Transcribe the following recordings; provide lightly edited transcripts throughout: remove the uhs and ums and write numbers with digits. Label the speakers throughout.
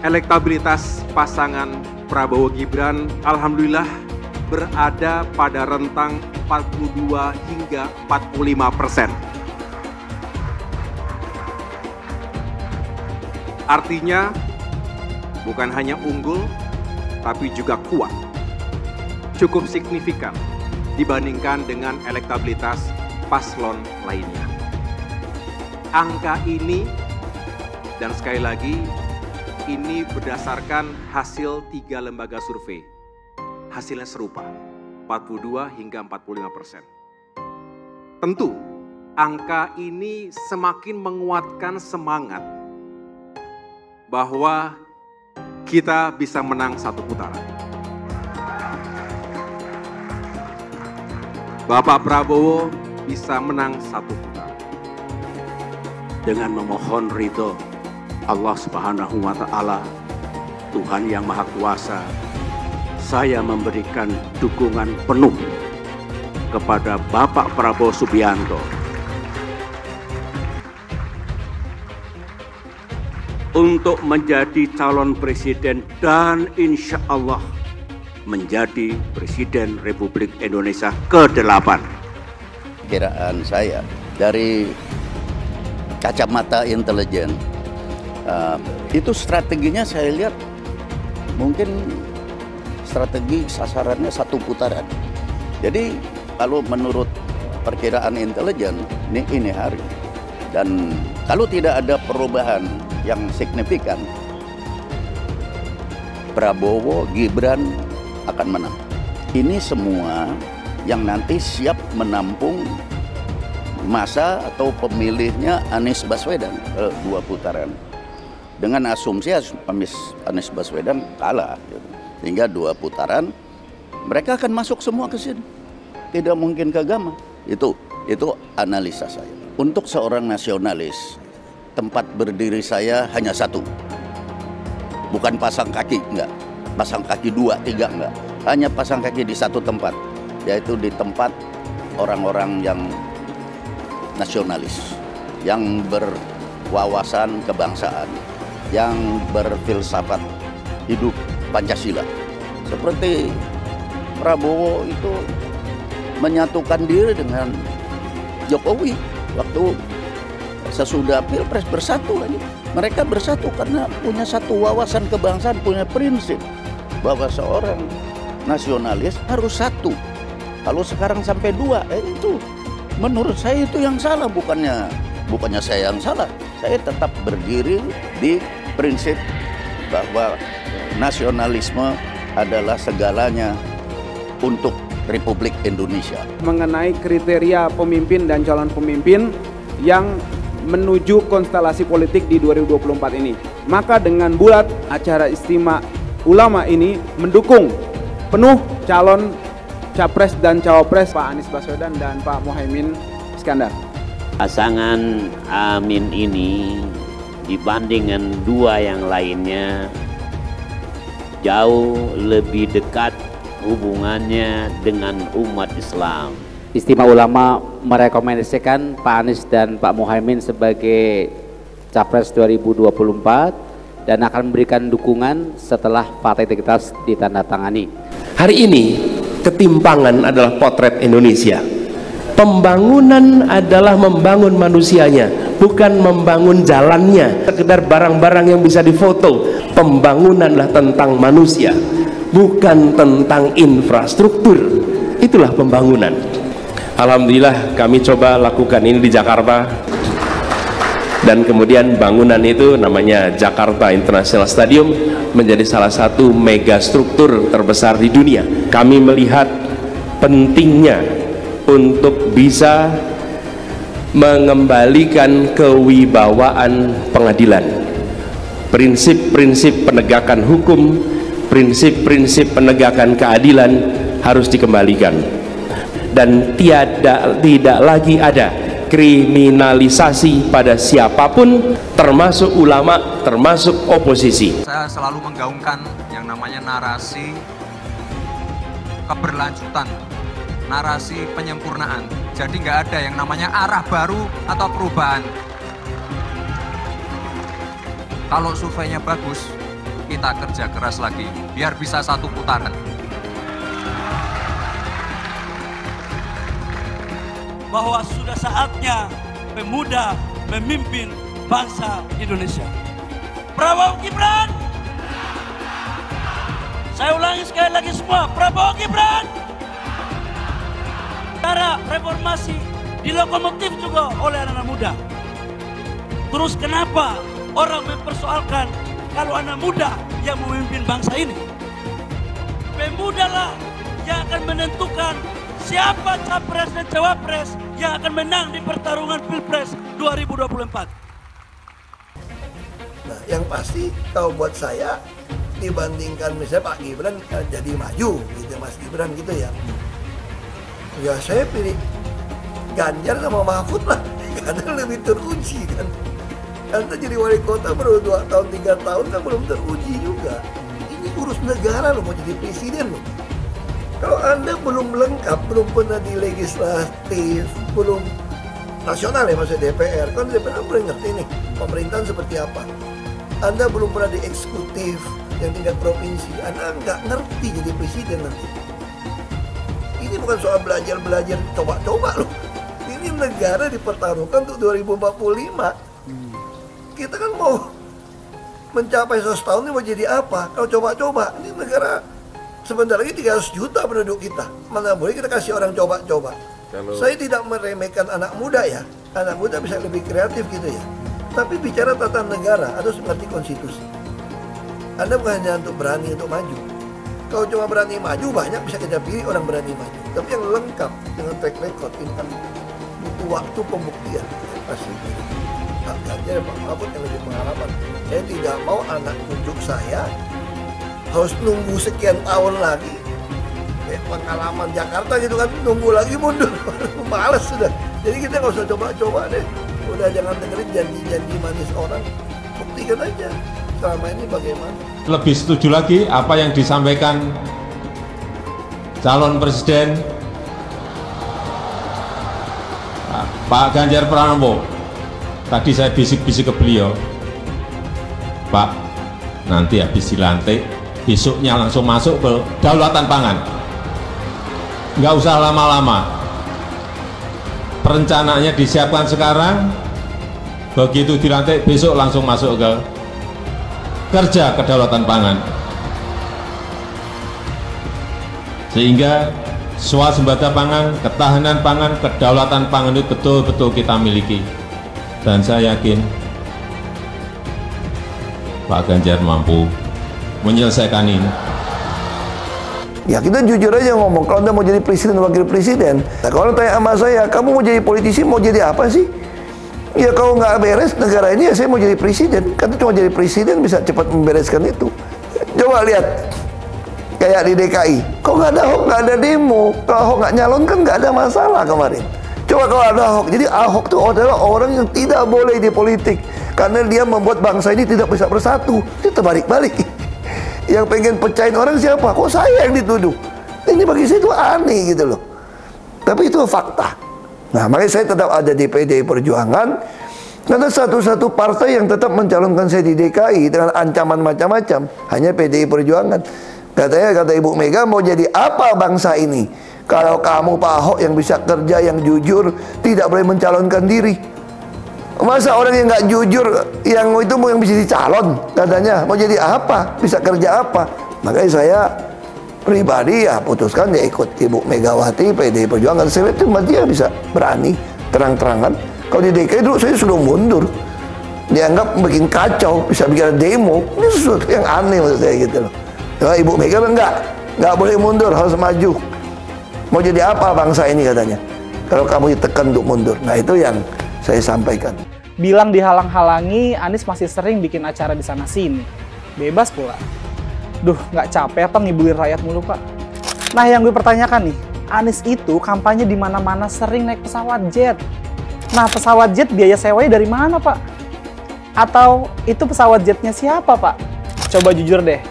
Speaker 1: Elektabilitas pasangan Prabowo Gibran alhamdulillah berada pada rentang 42 hingga 45%. Artinya bukan hanya unggul, tapi juga kuat. Cukup signifikan dibandingkan dengan elektabilitas paslon lainnya. Angka ini, dan sekali lagi, ini berdasarkan hasil 3 lembaga survei. Hasilnya serupa, 42 hingga 45%. Tentu, angka ini semakin menguatkan semangat bahwa kita bisa menang satu putaran. Bapak Prabowo bisa menang satu putaran.
Speaker 2: Dengan memohon ridho Allah Subhanahu wa Ta'ala, Tuhan yang Maha Kuasa, saya memberikan dukungan penuh kepada Bapak Prabowo Subianto untuk menjadi calon presiden dan insya Allah menjadi Presiden Republik Indonesia ke-8.
Speaker 3: Kiraan saya dari kacamata intelijen, itu strateginya saya lihat mungkin strategi sasarannya satu putaran. Jadi kalau menurut perkiraan intelijen ini hari, dan kalau tidak ada perubahan yang signifikan, Prabowo Gibran akan menang. Ini semua yang nanti siap menampung masa atau pemilihnya Anies Baswedan 2 putaran. Dengan asumsi Anies Baswedan kalah, sehingga 2 putaran mereka akan masuk semua ke sini. Tidak mungkin kegama. Itu analisa saya. Untuk seorang nasionalis, tempat berdiri saya hanya satu. Bukan pasang kaki, enggak. Pasang kaki 2, 3, enggak. Hanya pasang kaki di satu tempat, yaitu di tempat orang-orang yang nasionalis, yang berwawasan kebangsaan, yang berfilsafat hidup Pancasila. Seperti Prabowo itu menyatukan diri dengan Jokowi waktu sesudah Pilpres bersatu lagi. Mereka bersatu karena punya satu wawasan kebangsaan, punya prinsip bahwa seorang nasionalis harus satu. Kalau sekarang sampai 2, itu menurut saya itu yang salah, bukannya saya yang salah. Saya tetap berdiri di prinsip bahwa nasionalisme adalah segalanya untuk Republik Indonesia.
Speaker 4: Mengenai kriteria pemimpin dan calon pemimpin yang menuju konstelasi politik di 2024 ini. Maka dengan bulat acara Istimewa Ulama ini mendukung penuh calon Capres dan Cawapres Pak Anies Baswedan dan Pak Muhaimin Iskandar.
Speaker 5: Pasangan Amin ini dibandingkan 2 yang lainnya jauh lebih dekat hubungannya dengan umat Islam.
Speaker 6: Istimewa Ulama merekomendasikan Pak Anies dan Pak Muhaimin sebagai Capres 2024 dan akan memberikan dukungan setelah Fakta Integritas ditandatangani.
Speaker 7: Hari ini ketimpangan adalah potret Indonesia. Pembangunan adalah membangun manusianya, bukan membangun jalannya, sekedar barang-barang yang bisa difoto. Pembangunanlah tentang manusia, bukan tentang infrastruktur. Itulah pembangunan. Alhamdulillah kami coba lakukan ini di Jakarta, dan kemudian bangunan itu namanya Jakarta International Stadium menjadi salah satu megastruktur terbesar di dunia. Kami melihat pentingnya untuk bisa mengembalikan kewibawaan pengadilan, prinsip-prinsip penegakan hukum, prinsip-prinsip penegakan keadilan harus dikembalikan, dan tidak lagi ada kriminalisasi pada siapapun, termasuk ulama, termasuk oposisi.
Speaker 8: Saya selalu menggaungkan yang namanya narasi keberlanjutan, narasi penyempurnaan. Jadi nggak ada yang namanya arah baru atau perubahan. Kalau surveinya bagus, kita kerja keras lagi, biar bisa satu putaran.
Speaker 9: Bahwa sudah saatnya pemuda memimpin bangsa Indonesia. Prabowo Gibran! Saya ulangi sekali lagi semua, Prabowo Gibran! Cara reformasi dilokomotif juga oleh anak-anak muda. Terus kenapa orang mempersoalkan kalau anak muda yang memimpin bangsa ini? Pemuda lah yang akan menentukan siapa capres dan cawapres yang akan menang di pertarungan Pilpres 2024.
Speaker 10: Nah, yang pasti kalau buat saya dibandingkan misalnya Pak Gibran jadi maju gitu, Mas Gibran gitu ya. Ya saya pilih Ganjar sama Mahfud lah, karena lebih teruji kan. Anda jadi wali kota baru 2 tahun 3 tahun kan belum teruji juga. Ini urus negara loh, mau jadi presiden loh. Kalau Anda belum lengkap, belum pernah di legislatif, belum nasional ya maksudnya DPR, kan DPR belum ngerti nih pemerintahan seperti apa. Anda belum pernah di eksekutif yang tingkat provinsi, Anda nggak ngerti jadi presiden nanti. Ini bukan soal belajar coba-coba loh. Ini negara dipertaruhkan untuk 2045. Kita kan mau mencapai 100 tahun ini mau jadi apa? Kalau coba-coba, ini negara sebentar lagi 300 juta penduduk kita. Mana boleh kita kasih orang coba-coba. Saya tidak meremehkan anak muda ya. Anak muda bisa lebih kreatif gitu ya. Tapi bicara tata negara harus mengerti konstitusi. Anda bukan hanya untuk berani untuk maju. Kalau cuma berani maju, banyak bisa kita pilih orang berani maju. Tapi yang lengkap dengan track record ini kan butuh waktu pembuktian. Pasti Pak Ganjar, Pak Mahfud yang lebih pengalaman. Saya tidak mau anak cucu saya harus nunggu sekian tahun lagi. Pengalaman Jakarta gitu kan, nunggu lagi mundur. Males sudah. Jadi kita nggak usah coba-coba deh. Udah jangan dengerin janji-janji manis orang. Buktikan aja selama ini bagaimana.
Speaker 11: Lebih setuju lagi apa yang disampaikan calon presiden Pak Ganjar Pranowo. Tadi saya bisik-bisik ke beliau, Pak, nanti habis dilantik, besoknya langsung masuk ke kedaulatan pangan. Nggak usah lama-lama. Perencanaannya disiapkan sekarang, begitu dilantik besok langsung masuk ke kerja kedaulatan pangan. Sehingga swasembada pangan, ketahanan pangan, kedaulatan pangan itu betul-betul kita miliki. Dan saya yakin Pak Ganjar mampu menyelesaikan ini.
Speaker 10: Ya kita jujur aja ngomong, kalau Anda mau jadi presiden dan wakil presiden, nah kalau tanya sama saya, kamu mau jadi politisi, mau jadi apa sih? Ya kalau nggak beres negara ini, ya saya mau jadi presiden. Karena cuma jadi presiden bisa cepat membereskan itu. Coba lihat, kayak di DKI, kok nggak ada Ahok, nggak ada demo. Kalau Ahok nggak nyalon kan nggak ada masalah kemarin. Coba kalau ada Ahok, jadi Ahok itu adalah orang yang tidak boleh di politik. Karena dia membuat bangsa ini tidak bisa bersatu. Itu terbalik-balik. Yang pengen pecahin orang siapa? Kok saya yang dituduh? Ini bagi saya itu aneh gitu loh. Tapi itu fakta. Nah makanya saya tetap ada di PDI Perjuangan. Karena satu-satu partai yang tetap mencalonkan saya di DKI dengan ancaman macam-macam hanya PDI Perjuangan. Kata Ibu Mega, mau jadi apa bangsa ini? Kalau kamu Pak Ahok yang bisa kerja, yang jujur, tidak boleh mencalonkan diri. Masa orang yang nggak jujur, yang itu mau yang bisa dicalon, katanya mau jadi apa, bisa kerja apa? Makanya saya pribadi ya putuskan ya ikut Ibu Megawati, PDI Perjuangan. Saya itu dia bisa berani terang-terangan. Kalau di DKI dulu saya sudah mundur, dianggap bikin kacau, bisa bikin demo. Ini sesuatu yang aneh menurut saya gitu loh. Ya, Ibu Mega nggak boleh mundur, harus maju. Mau jadi apa bangsa ini katanya, kalau kamu ditekan untuk mundur. Nah itu yang saya sampaikan.
Speaker 12: Bilang dihalang-halangi, Anies masih sering bikin acara di sana-sini. Bebas pula. Duh, nggak capek apa ngibulin rakyat mulu, Pak? Nah yang gue pertanyakan nih, Anies itu kampanye di mana-mana sering naik pesawat jet. Nah pesawat jet biaya sewanya dari mana, Pak? Atau itu pesawat jetnya siapa, Pak? Coba jujur deh.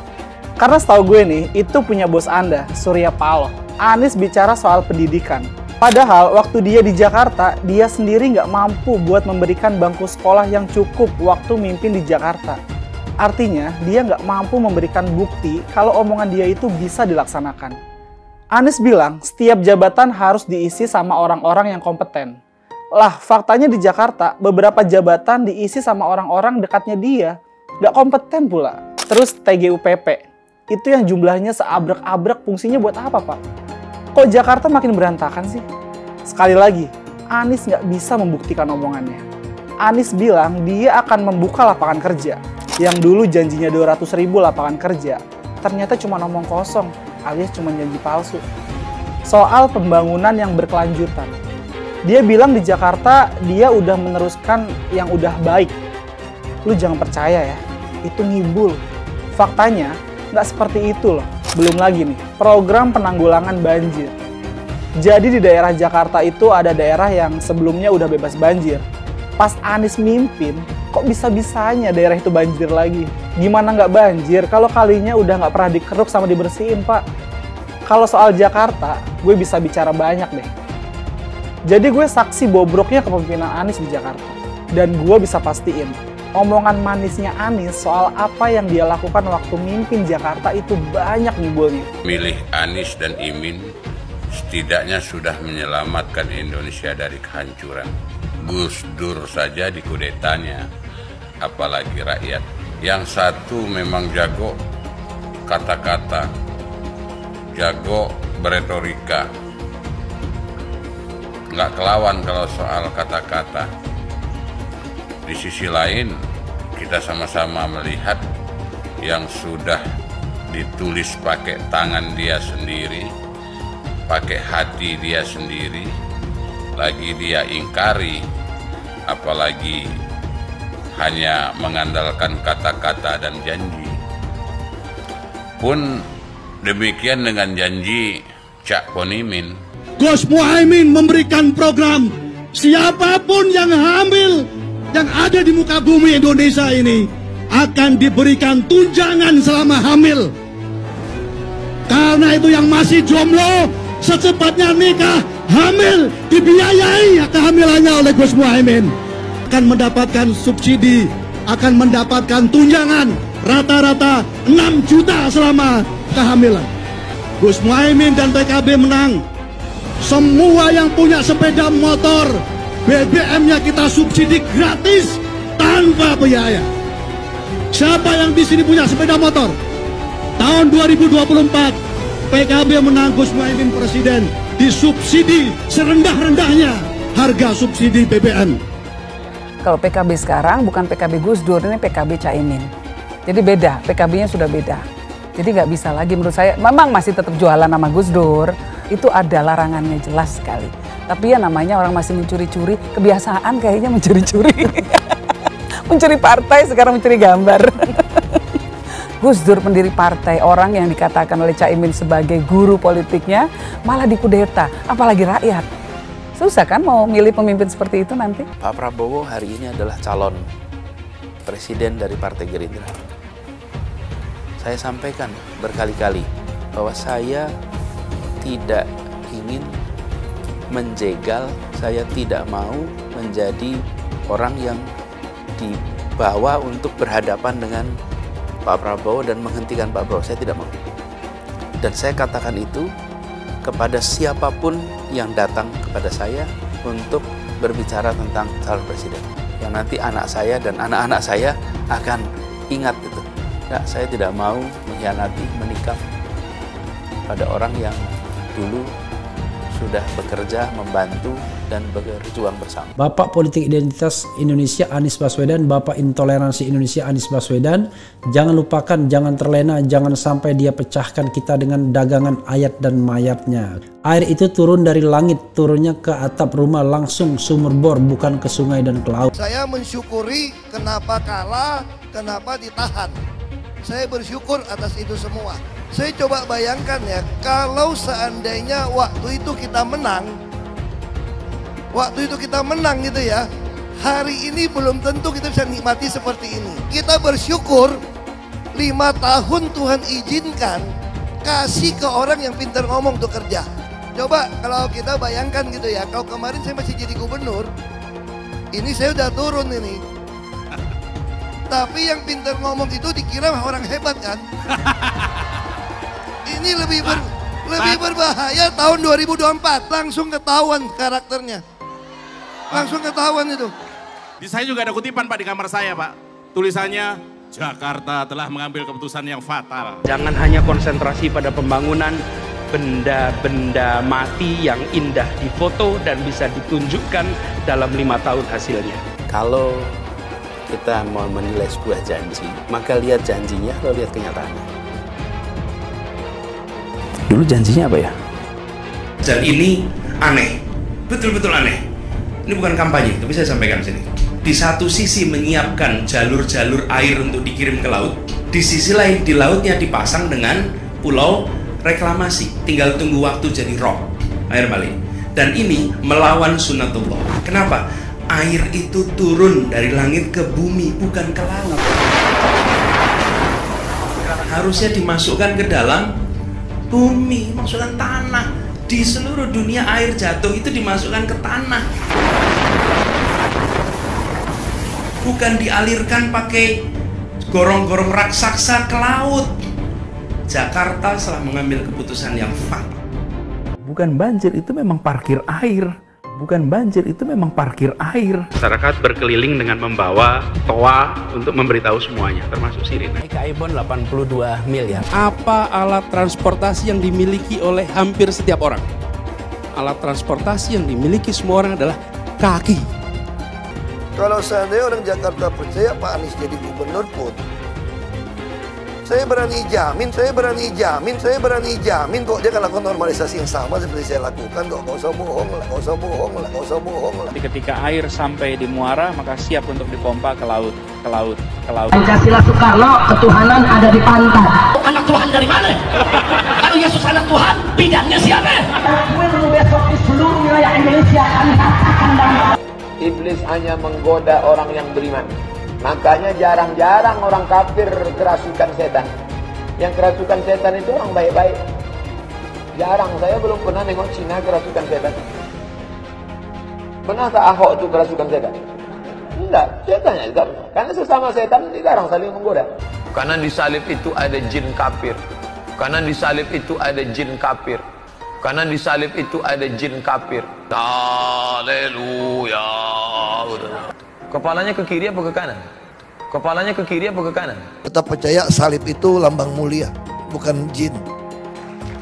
Speaker 12: Karena setahu gue nih, itu punya bos Anda, Surya Paloh. Anies bicara soal pendidikan. Padahal waktu dia di Jakarta, dia sendiri nggak mampu buat memberikan bangku sekolah yang cukup waktu mimpin di Jakarta. Artinya, dia nggak mampu memberikan bukti kalau omongan dia itu bisa dilaksanakan. Anies bilang, setiap jabatan harus diisi sama orang-orang yang kompeten. Lah, faktanya di Jakarta, beberapa jabatan diisi sama orang-orang dekatnya dia. Nggak kompeten pula. Terus TGUPP, itu yang jumlahnya seabrek-abrek, fungsinya buat apa, Pak? Kok Jakarta makin berantakan sih? Sekali lagi, Anies nggak bisa membuktikan omongannya. Anies bilang dia akan membuka lapangan kerja. Yang dulu janjinya 200.000 lapangan kerja, ternyata cuma omong kosong, alias cuma janji palsu. Soal pembangunan yang berkelanjutan, dia bilang di Jakarta dia udah meneruskan yang udah baik. Lu jangan percaya ya, itu ngibul. Faktanya nggak seperti itu loh. Belum lagi nih, program penanggulangan banjir. Jadi di daerah Jakarta itu ada daerah yang sebelumnya udah bebas banjir. Pas Anies mimpin, kok bisa-bisanya daerah itu banjir lagi? Gimana nggak banjir kalau kalinya udah nggak pernah dikeruk sama dibersihin, Pak? Kalau soal Jakarta, gue bisa bicara banyak deh. Jadi gue saksi bobroknya kepemimpinan Anies di Jakarta. Dan gue bisa pastiin, omongan manisnya Anies soal apa yang dia lakukan waktu mimpin Jakarta itu banyak ngibulnya.
Speaker 13: Milih Anies dan Imin setidaknya sudah menyelamatkan Indonesia dari kehancuran. Gus Dur saja dikudetanya, apalagi rakyat. Yang satu memang jago kata-kata, jago beretorika, nggak kelawan kalau soal kata-kata. Di sisi lain, kita sama-sama melihat yang sudah ditulis pakai tangan dia sendiri, pakai hati dia sendiri, lagi dia ingkari, apalagi hanya mengandalkan kata-kata dan janji. Pun demikian dengan janji Cak Ponimin.
Speaker 14: Gus Muhaimin memberikan program, siapapun yang hamil yang ada di muka bumi Indonesia ini akan diberikan tunjangan selama hamil. Karena itu yang masih jomblo secepatnya nikah, hamil, dibiayai kehamilannya oleh Gus Muhaimin. Akan mendapatkan subsidi, akan mendapatkan tunjangan rata-rata 6 juta selama kehamilan. Gus Muhaimin dan PKB menang. Semua yang punya sepeda motor, BBM-nya kita subsidi gratis tanpa biaya. Siapa yang di sini punya sepeda motor? Tahun 2024 PKB menang, Gus Muhaimin presiden, disubsidi serendah-rendahnya harga subsidi BBM.
Speaker 15: Kalau PKB sekarang bukan PKB Gus Dur, ini PKB Caimin. Jadi beda, PKB-nya sudah beda. Jadi nggak bisa lagi menurut saya, memang masih tetap jualan nama Gus Dur, itu ada larangannya jelas sekali. Tapi ya namanya orang masih mencuri-curi, kebiasaan kayaknya mencuri-curi. Mencuri partai, sekarang mencuri gambar. Gus Dur pendiri partai, orang yang dikatakan oleh Caimin sebagai guru politiknya, malah dikudeta, apalagi rakyat. Susah kan mau milih pemimpin seperti itu nanti?
Speaker 16: Pak Prabowo hari ini adalah calon presiden dari Partai Gerindra. Saya sampaikan berkali-kali bahwa saya tidak ingin menjegal, saya tidak mau menjadi orang yang dibawa untuk berhadapan dengan Pak Prabowo dan menghentikan Pak Prabowo. Saya tidak mau. Dan saya katakan itu kepada siapapun yang datang kepada saya untuk berbicara tentang calon presiden. Yang nanti anak saya dan anak-anak saya akan ingat itu. Nah, saya tidak mau mengkhianati, menikam pada orang yang dulu sudah bekerja, membantu, dan berjuang bersama.
Speaker 17: Bapak Politik Identitas Indonesia Anies Baswedan, Bapak Intoleransi Indonesia Anies Baswedan, jangan lupakan, jangan terlena, jangan sampai dia pecahkan kita dengan dagangan ayat dan mayatnya. Air itu turun dari langit, turunnya ke atap rumah langsung sumur bor, bukan ke sungai dan ke laut.
Speaker 10: Saya mensyukuri kenapa kalah, kenapa ditahan. Saya bersyukur atas itu semua. Saya coba bayangkan ya, kalau seandainya waktu itu kita menang gitu ya, hari ini belum tentu kita bisa nikmati seperti ini. Kita bersyukur 5 tahun Tuhan izinkan kasih ke orang yang pintar ngomong untuk kerja. Coba kalau kita bayangkan gitu ya, kalau kemarin saya masih jadi gubernur, ini saya udah turun ini. Tapi yang pintar ngomong itu dikira orang hebat kan? Ini lebih berbahaya tahun 2024. Langsung ketahuan karakternya. Langsung ketahuan itu.
Speaker 18: Di saya juga ada kutipan Pak di kamar saya Pak. Tulisannya, Jakarta telah mengambil keputusan yang fatal.
Speaker 7: Jangan hanya konsentrasi pada pembangunan benda-benda mati yang indah difoto dan bisa ditunjukkan dalam 5 tahun hasilnya.
Speaker 16: Kalau kita mau menilai sebuah janji, maka lihat janjinya atau lihat kenyataannya. Dulu janjinya apa ya?
Speaker 7: Dan ini aneh, betul-betul aneh. Ini bukan kampanye, tapi saya sampaikan di sini. Di satu sisi menyiapkan jalur-jalur air untuk dikirim ke laut, di sisi lain di lautnya dipasang dengan pulau reklamasi. Tinggal tunggu waktu jadi rob, air balik. Dan ini melawan sunnatullah. Kenapa? Air itu turun dari langit ke bumi, bukan ke laut. Harusnya dimasukkan ke dalam bumi, masukkan tanah. Di seluruh dunia air jatuh itu dimasukkan ke tanah. Bukan dialirkan pakai gorong-gorong raksasa ke laut. Jakarta telah mengambil keputusan yang fatal.
Speaker 16: Bukan banjir, itu memang parkir air. Bukan banjir, itu memang parkir air.
Speaker 7: Masyarakat berkeliling dengan membawa toa untuk memberitahu semuanya, termasuk sirine.
Speaker 16: Kaibon 82 miliar.
Speaker 7: Apa alat transportasi yang dimiliki oleh hampir setiap orang? Alat transportasi yang dimiliki semua orang adalah kaki.
Speaker 10: Kalau seandainya orang Jakarta percaya Pak Anies jadi gubernur pun, saya berani jamin kok dia akan lakukan normalisasi yang sama seperti saya lakukan kok. Gak usah bohong lah.
Speaker 7: Ketika air sampai di muara, maka siap untuk dipompa ke laut.
Speaker 19: Pancasila Soekarno, ketuhanan ada di pantai.
Speaker 9: Anak Tuhan dari mana? Kalau Yesus anak Tuhan, bidangnya siapa?
Speaker 19: Besok di seluruh wilayah Indonesia kami katakan damai.
Speaker 20: Iblis hanya menggoda orang yang beriman. Makanya jarang-jarang orang kafir kerasukan setan. Yang kerasukan setan itu orang baik-baik. Jarang, saya belum pernah nengok Cina kerasukan setan. Pernah tak Ahok itu kerasukan setan? Enggak, setannya juga. Karena sesama setan dilarang saling menggoda. Karena di salib itu ada jin kafir. Karena di salib itu ada jin kafir. Karena di salib itu ada jin kafir. Haleluya. Kepalanya ke kiri apa ke kanan? Kepalanya ke kiri apa ke kanan?
Speaker 10: Tetap percaya salib itu lambang mulia, bukan jin.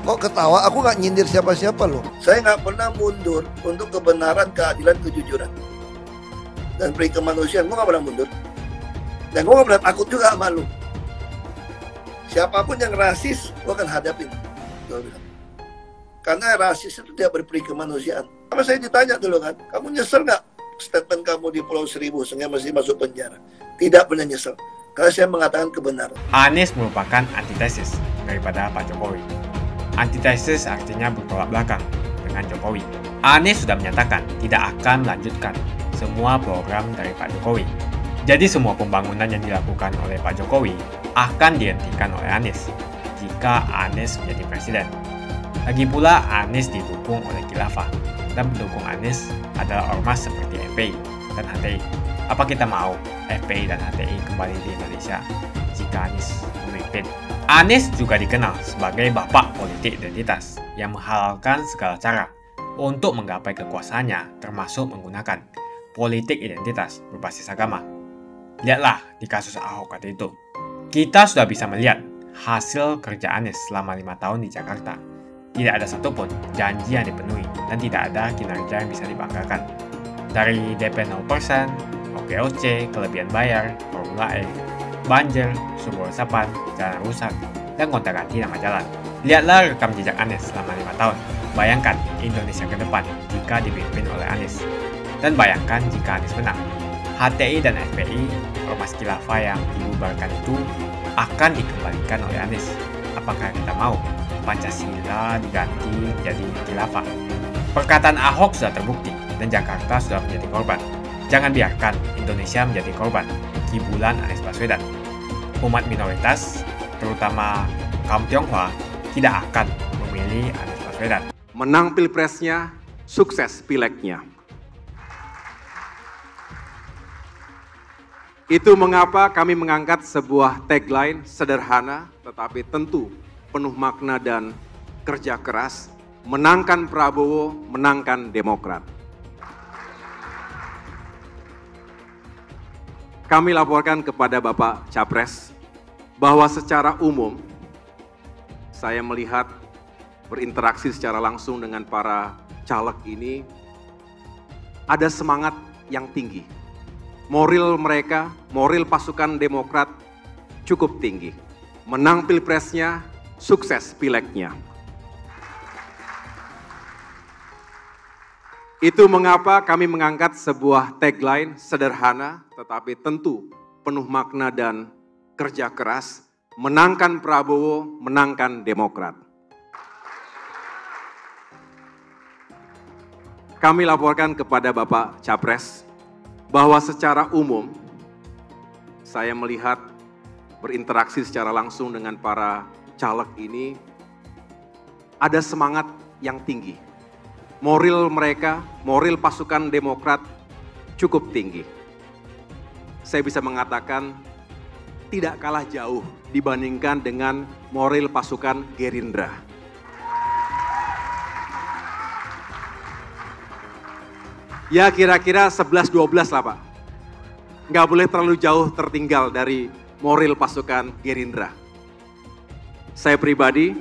Speaker 10: Kok ketawa? Aku nggak nyindir siapa-siapa loh. Saya nggak pernah mundur untuk kebenaran, keadilan, kejujuran, dan peri kemanusiaan. Gue nggak pernah mundur. Dan gue nggak pernah takut juga sama lu. Siapapun yang rasis, gue akan hadapin. Karena rasis itu tidak berperi kemanusiaan. Sama saya ditanya dulu kan, kamu nyesel nggak statement kamu di Pulau Seribu sehingga masih masuk penjara? Tidak pernah nyesel, karena saya mengatakan kebenaran.
Speaker 21: Anies merupakan antitesis daripada Pak Jokowi. Antitesis artinya bertolak belakang dengan Jokowi. Anies sudah menyatakan tidak akan melanjutkan semua program dari Pak Jokowi. Jadi semua pembangunan yang dilakukan oleh Pak Jokowi akan dihentikan oleh Anies jika Anies menjadi presiden. Lagi pula Anies didukung oleh khilafah, dan pendukung Anies adalah ormas seperti FPI dan HTI. Apa kita mau FPI dan HTI kembali di Indonesia jika Anies memimpin? Anies juga dikenal sebagai bapak politik identitas yang menghalalkan segala cara untuk menggapai kekuasaannya, termasuk menggunakan politik identitas berbasis agama. Lihatlah di kasus Ahok waktu itu. Kita sudah bisa melihat hasil kerja Anies selama 5 tahun di Jakarta. Tidak ada satupun janji yang dipenuhi dan tidak ada kinerja yang bisa dibanggakan. Dari DP 0%, OKOC, kelebihan bayar, Formula E, banjir, sumber resapan, jalan rusak, dan gonta-ganti nama jalan. Lihatlah rekam jejak Anies selama 5 tahun. Bayangkan Indonesia ke depan jika dipimpin oleh Anies. Dan bayangkan jika Anies menang. HTI dan FPI, ormas khilafah yang dibubarkan itu akan dikembalikan oleh Anies. Apakah kita mau Pancasila diganti jadi khilafah? Perkataan Ahok sudah terbukti dan Jakarta sudah menjadi korban. Jangan biarkan Indonesia menjadi korban kibulan Anies Baswedan. Umat minoritas, terutama kaum Tionghoa, tidak akan memilih Anies Baswedan.
Speaker 1: Menang pilpresnya, sukses pileknya. Itu mengapa kami mengangkat sebuah tagline sederhana tetapi tentu penuh makna dan kerja keras, menangkan Prabowo, menangkan Demokrat. Kami laporkan kepada Bapak Capres bahwa secara umum saya melihat berinteraksi secara langsung dengan para caleg ini ada semangat yang tinggi. Moral mereka, moral pasukan Demokrat cukup tinggi. Menang pilpresnya, sukses pileknya. Itu mengapa kami mengangkat sebuah tagline sederhana tetapi tentu penuh makna dan kerja keras, menangkan Prabowo, menangkan Demokrat. Kami laporkan kepada Bapak Capres bahwa secara umum saya melihat berinteraksi secara langsung dengan para caleg ini ada semangat yang tinggi. Moral mereka, moral pasukan Demokrat cukup tinggi. Saya bisa mengatakan tidak kalah jauh dibandingkan dengan moral pasukan Gerindra. Ya kira-kira 11-12 lah Pak. Nggak boleh terlalu jauh tertinggal dari moral pasukan Gerindra. Saya pribadi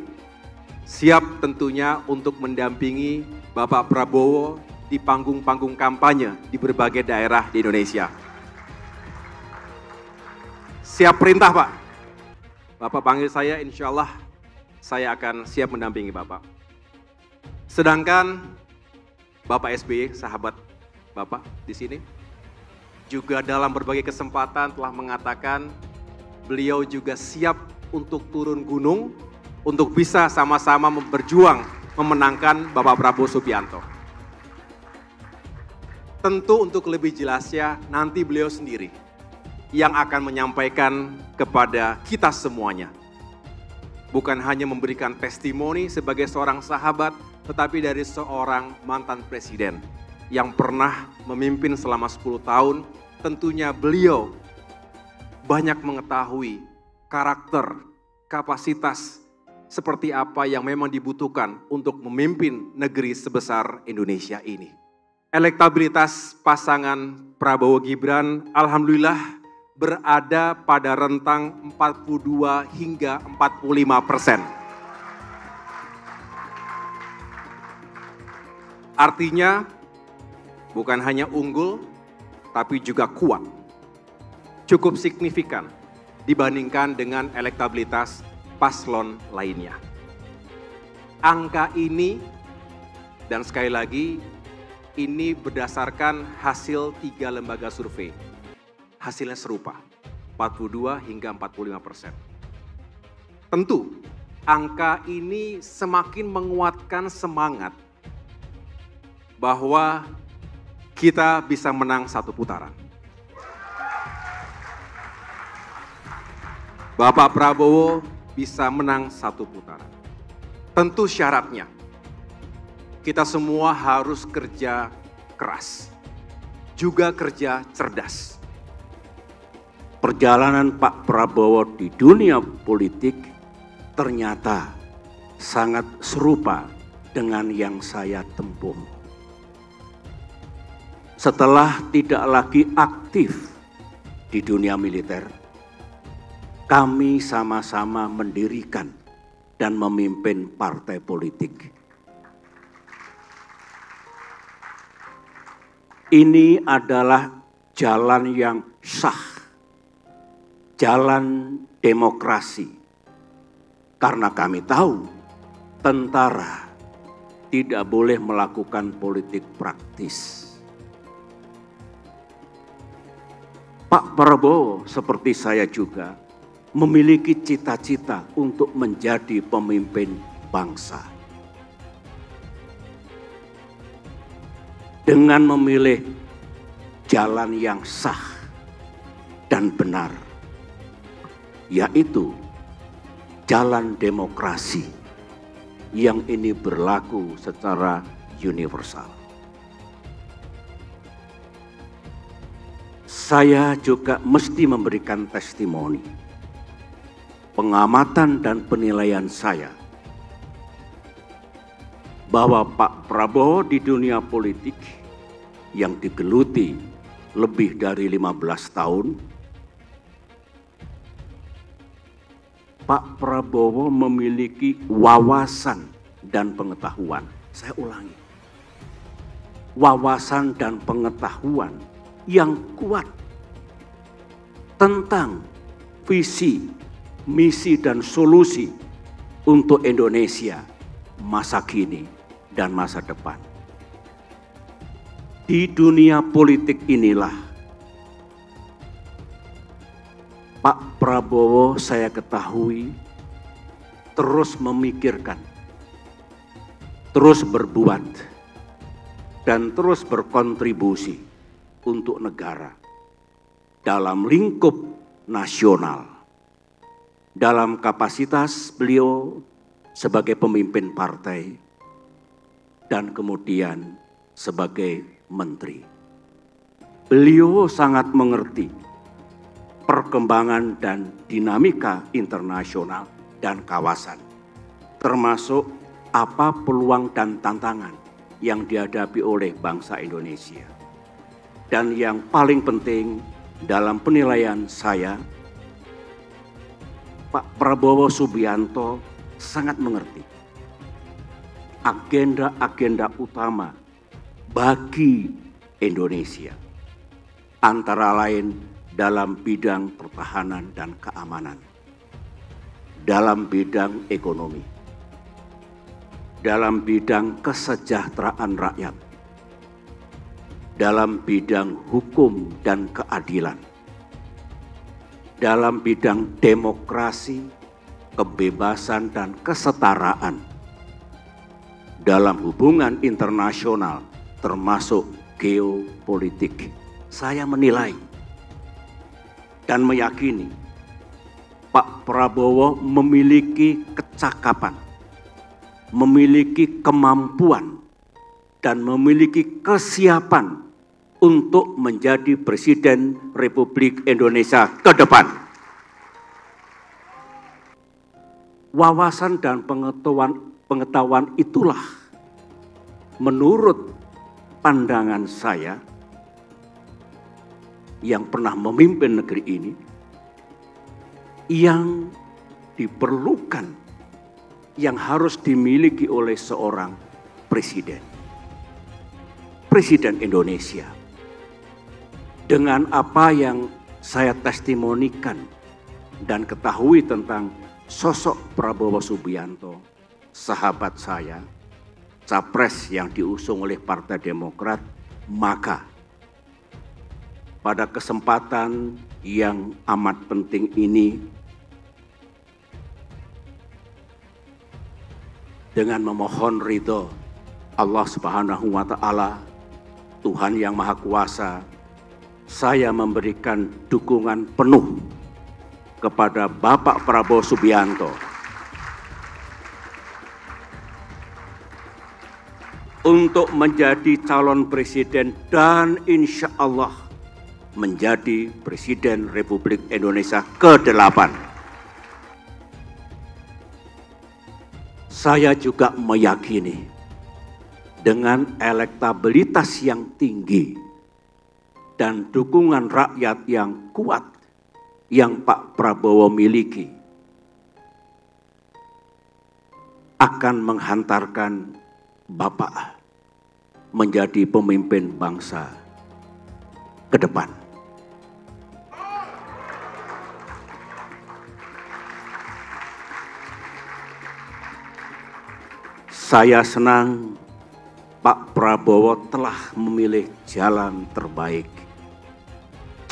Speaker 1: siap tentunya untuk mendampingi Bapak Prabowo di panggung-panggung kampanye di berbagai daerah di Indonesia. Siap perintah Pak. Bapak panggil saya, insya Allah saya akan siap mendampingi Bapak. Sedangkan Bapak SBY, sahabat Bapak di sini, juga dalam berbagai kesempatan telah mengatakan beliau juga siap untuk turun gunung untuk bisa sama-sama berjuang memenangkan Bapak Prabowo Subianto. Tentu untuk lebih jelasnya nanti beliau sendiri yang akan menyampaikan kepada kita semuanya. Bukan hanya memberikan testimoni sebagai seorang sahabat, tetapi dari seorang mantan presiden yang pernah memimpin selama 10 tahun, tentunya beliau banyak mengetahui karakter, kapasitas, seperti apa yang memang dibutuhkan untuk memimpin negeri sebesar Indonesia ini. Elektabilitas pasangan Prabowo Gibran alhamdulillah berada pada rentang 42 hingga 45%. Artinya bukan hanya unggul, tapi juga kuat. Cukup signifikan dibandingkan dengan elektabilitas paslon lainnya. Angka ini, dan sekali lagi, ini berdasarkan hasil 3 lembaga survei. Hasilnya serupa, 42 hingga 45%. Tentu, angka ini semakin menguatkan semangat bahwa kita bisa menang satu putaran. Bapak Prabowo bisa menang satu putaran. Tentu syaratnya, kita semua harus kerja keras, juga kerja cerdas.
Speaker 2: Perjalanan Pak Prabowo di dunia politik ternyata sangat serupa dengan yang saya tempuh. Setelah tidak lagi aktif di dunia militer, kami sama-sama mendirikan dan memimpin partai politik. Ini adalah jalan yang sah, jalan demokrasi. Karena kami tahu tentara tidak boleh melakukan politik praktis. Pak Prabowo seperti saya juga memiliki cita-cita untuk menjadi pemimpin bangsa. Dengan memilih jalan yang sah dan benar, yaitu jalan demokrasi yang ini berlaku secara universal. saya juga mesti memberikan testimoni, pengamatan dan penilaian saya bahwa Pak Prabowo di dunia politik yang digeluti lebih dari 15 tahun, Pak Prabowo memiliki wawasan dan pengetahuan. Saya ulangi, wawasan dan pengetahuan yang kuat tentang visi, misi, dan solusi untuk Indonesia masa kini dan masa depan. Di dunia politik inilah Pak Prabowo saya ketahui terus memikirkan, terus berbuat, dan terus berkontribusi untuk negara dalam lingkup nasional. Dalam kapasitas beliau sebagai pemimpin partai dan kemudian sebagai menteri. Beliau sangat mengerti perkembangan dan dinamika internasional dan kawasan, termasuk apa peluang dan tantangan yang dihadapi oleh bangsa Indonesia. Dan yang paling penting dalam penilaian saya, Pak Prabowo Subianto sangat mengerti agenda-agenda utama bagi Indonesia, antara lain dalam bidang pertahanan dan keamanan, dalam bidang ekonomi, dalam bidang kesejahteraan rakyat, dalam bidang hukum dan keadilan, dalam bidang demokrasi, kebebasan dan kesetaraan, dalam hubungan internasional termasuk geopolitik. Saya menilai dan meyakini Pak Prabowo memiliki kecakapan, memiliki kemampuan, dan memiliki kesiapan untuk menjadi Presiden Republik Indonesia ke depan. Wawasan dan pengetahuan itulah menurut pandangan saya yang pernah memimpin negeri ini yang diperlukan, yang harus dimiliki oleh seorang presiden. Presiden Indonesia. Dengan apa yang saya testimonikan dan ketahui tentang sosok Prabowo Subianto, sahabat saya, capres yang diusung oleh Partai Demokrat, maka pada kesempatan yang amat penting ini, dengan memohon ridho Allah Subhanahu wa Ta'ala, Tuhan yang Maha Kuasa, saya memberikan dukungan penuh kepada Bapak Prabowo Subianto untuk menjadi calon presiden dan insya Allah menjadi Presiden Republik Indonesia ke-8. Saya juga meyakini dengan elektabilitas yang tinggi dan dukungan rakyat yang kuat yang Pak Prabowo miliki akan menghantarkan Bapak menjadi pemimpin bangsa ke depan. Saya senang Pak Prabowo telah memilih jalan terbaik,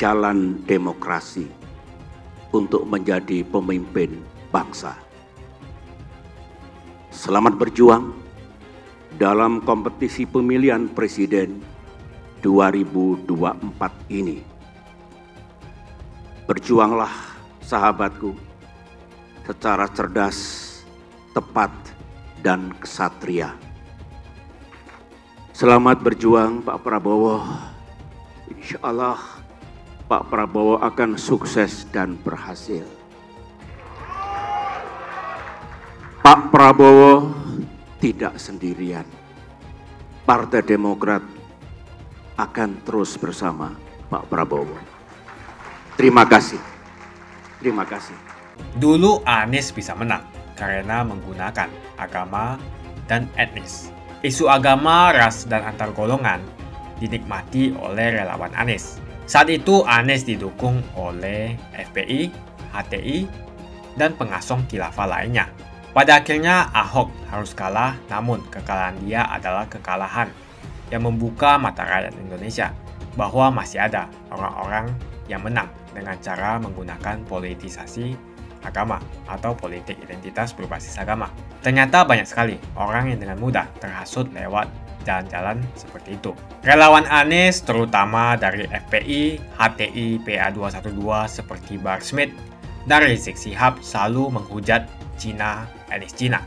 Speaker 2: jalan demokrasi untuk menjadi pemimpin bangsa. Selamat berjuang dalam kompetisi pemilihan presiden 2024 ini. Berjuanglah sahabatku secara cerdas, tepat, dan kesatria. Selamat berjuang Pak Prabowo. Insya Allah Pak Prabowo akan sukses dan berhasil. Pak Prabowo tidak sendirian. Partai Demokrat akan terus bersama Pak Prabowo. Terima kasih. Terima kasih.
Speaker 21: Dulu Anies bisa menang karena menggunakan agama dan etnis. Isu agama, ras, dan antar golongan dinikmati oleh relawan Anies. Saat itu Anies didukung oleh FPI, HTI, dan pengasong khilafah lainnya. Pada akhirnya Ahok harus kalah, namun kekalahan dia adalah kekalahan yang membuka mata rakyat Indonesia bahwa masih ada orang-orang yang menang dengan cara menggunakan politisasi agama atau politik identitas berbasis agama. Ternyata banyak sekali orang yang dengan mudah terhasut lewat jalan-jalan seperti itu. Relawan Anies terutama dari FPI, HTI, PA212 seperti Bahar Smith dan Rizik Syihab selalu menghujat Cina, etnis Cina.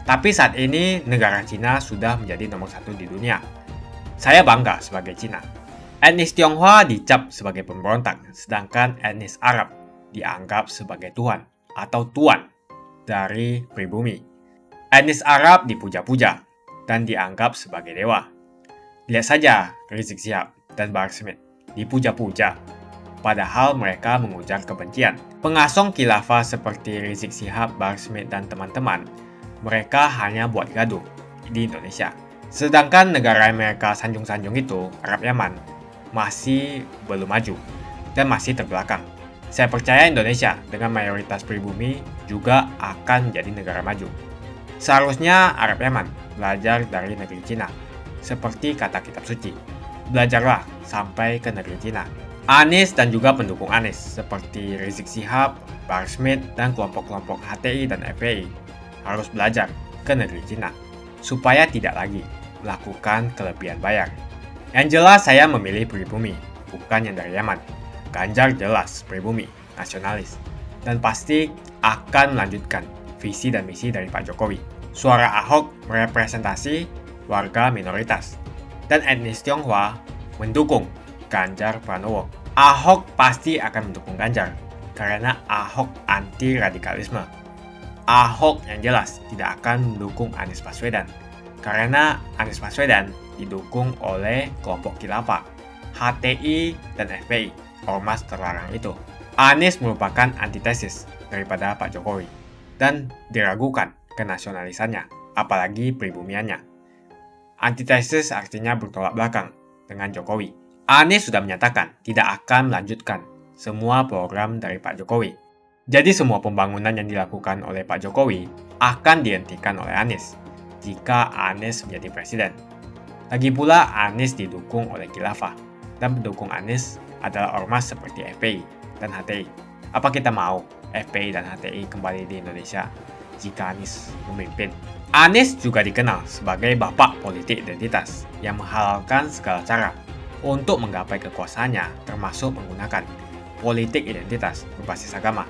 Speaker 21: Tapi saat ini negara Cina sudah menjadi nomor 1 di dunia. Saya bangga sebagai Cina. Etnis Tionghoa dicap sebagai pemberontak, sedangkan etnis Arab dianggap sebagai Tuhan atau tuan dari pribumi. Etnis Arab dipuja-puja dan dianggap sebagai dewa. Lihat saja Rizik Syihab dan Bahar Smith dipuja-puja, padahal mereka mengujar kebencian. Pengasong khilafah seperti Rizik Syihab, Bahar Smith, dan teman-teman, mereka hanya buat gaduh di Indonesia. Sedangkan negara yang mereka sanjung-sanjung itu, Arab Yaman, masih belum maju dan masih terbelakang. Saya percaya Indonesia dengan mayoritas pribumi juga akan menjadi negara maju. Seharusnya Arab Yaman belajar dari negeri Cina, seperti kata kitab suci. Belajarlah sampai ke negeri Cina. Anies dan juga pendukung Anies seperti Rizik Syihab, Bahar Smith, dan kelompok-kelompok HTI dan FPI harus belajar ke negeri Cina supaya tidak lagi melakukan kelebihan bayar. Yang jelas saya memilih pribumi, bukan yang dari Yaman. Ganjar jelas pribumi, nasionalis, dan pasti akan melanjutkan visi dan misi dari Pak Jokowi. Suara Ahok merepresentasi warga minoritas, dan etnis Tionghoa mendukung Ganjar Pranowo. Ahok pasti akan mendukung Ganjar, karena Ahok anti radikalisme. Ahok yang jelas tidak akan mendukung Anies Baswedan, karena Anies Baswedan didukung oleh kelompok khilafah, HTI, dan FPI, ormas terlarang itu. Anies merupakan antitesis daripada Pak Jokowi, dan diragukan kenasionalisannya, apalagi pribumiannya. Antitesis artinya bertolak belakang dengan Jokowi. Anies sudah menyatakan tidak akan melanjutkan semua program dari Pak Jokowi. Jadi semua pembangunan yang dilakukan oleh Pak Jokowi akan dihentikan oleh Anies jika Anies menjadi presiden. Lagi pula Anies didukung oleh khilafah, dan pendukung Anies adalah ormas seperti FPI dan HTI. Apa kita mau FPI dan HTI kembali di Indonesia jika Anies memimpin? Anies juga dikenal sebagai bapak politik identitas yang menghalalkan segala cara untuk menggapai kekuasaannya, termasuk menggunakan politik identitas berbasis agama.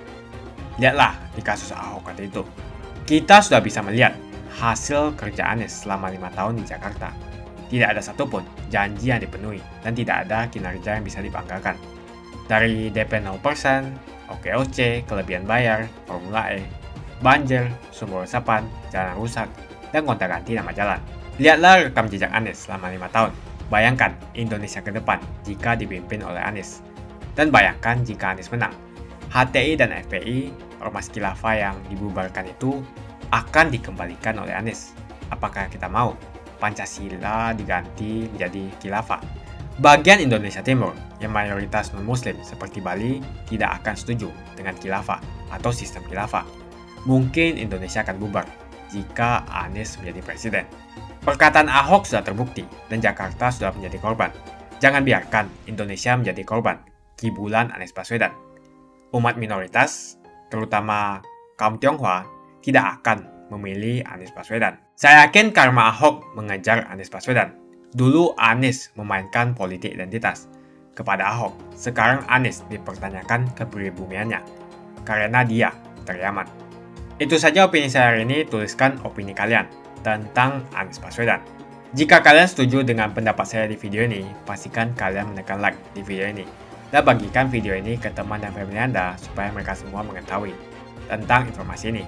Speaker 21: Lihatlah di kasus Ahok waktu itu. Kita sudah bisa melihat hasil kerja Anies selama 5 tahun di Jakarta. Tidak ada satupun janji yang dipenuhi dan tidak ada kinerja yang bisa dibanggakan. Dari DP 0%, OKOC, kelebihan bayar, Formula E, banjir, sumber resapan, jalan rusak, dan gonta-ganti nama jalan. Lihatlah rekam jejak Anies selama 5 tahun. Bayangkan Indonesia ke depan jika dipimpin oleh Anies. Dan bayangkan jika Anies menang. HTI dan FPI, ormas khilafah yang dibubarkan itu, akan dikembalikan oleh Anies. Apakah kita mau Pancasila diganti menjadi khilafah? Bagian Indonesia Timur yang mayoritas non-muslim seperti Bali tidak akan setuju dengan khilafah atau sistem khilafah. Mungkin Indonesia akan bubar jika Anies menjadi presiden. Perkataan Ahok sudah terbukti dan Jakarta sudah menjadi korban. Jangan biarkan Indonesia menjadi korban kibulan Anies Baswedan. Umat minoritas, terutama kaum Tionghoa, tidak akan memilih Anies Baswedan. Saya yakin karma Ahok mengejar Anies Baswedan. Dulu Anies memainkan politik identitas kepada Ahok. Sekarang Anies dipertanyakan kepribumiannya karena dia dari Yaman. Itu saja opini saya hari ini. Tuliskan opini kalian tentang Anies Baswedan. Jika kalian setuju dengan pendapat saya di video ini, pastikan kalian menekan like di video ini. dan bagikan video ini ke teman dan family Anda supaya mereka semua mengetahui tentang informasi ini.